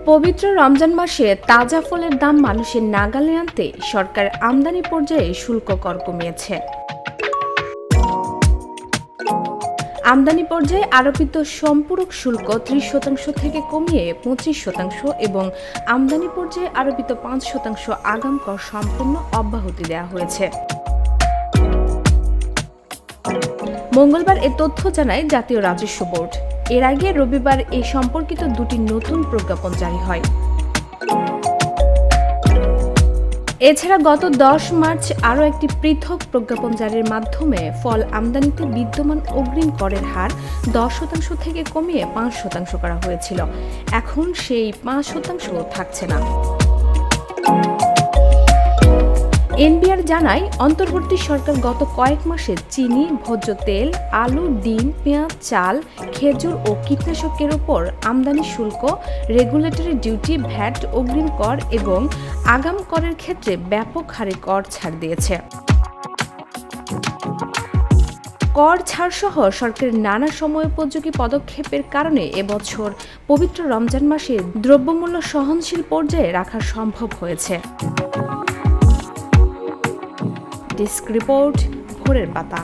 পবিত্র রমজান মাসে তাজা ফলের দাম মানুষের নাগালে আনতে সরকার আমদানি পর্যায়ে শুল্ক কর কমিয়েছে। আমদানি পর্যায়ে আরোপিত সম্পূরক শুল্ক ৩০% থেকে কমিয়ে ২৫% এবং আমদানি পর্যায়ে আরোপিত ৫% আগাম কর সম্পূর্ণ অব্যাহতি দেওয়া হয়েছে। মঙ্গলবার এ তথ্য জানায় জাতীয় রাজস্ব বোর্ড। এর আগে রবিবার এ সম্পর্কিত দুটি নতুন প্রজ্ঞাপন জারি হয়। এছাড়া গত ১০ মার্চ আরও একটি পৃথক প্রজ্ঞাপন জারির মাধ্যমে ফল আমদানিতে বিদ্যমান অগ্রিম করের হার ১০% থেকে কমিয়ে ৫% করা হয়েছিল। এখন সেই ৫% থাকছে না। এনবিআর জানায়, অন্তর্বর্তী সরকার গত কয়েক মাসে চিনি, ভোজ্য তেল, আলু, ডিম, পেঁয়াজ, চাল, খেজুর ও কীটনাশকের ওপর আমদানি শুল্ক, রেগুলেটরি ডিউটি, ভ্যাট, অগ্রিম কর এবং আগাম করের ক্ষেত্রে ব্যাপক হারে কর ছাড় দিয়েছে। কর ছাড়সহ সরকারের নানা সময়োপযোগী পদক্ষেপের কারণে এবছর পবিত্র রমজান মাসে দ্রব্যমূল্য সহনশীল পর্যায়ে রাখা সম্ভব হয়েছে। ডেস্ক রিপোর্ট, ভোরের পাতা।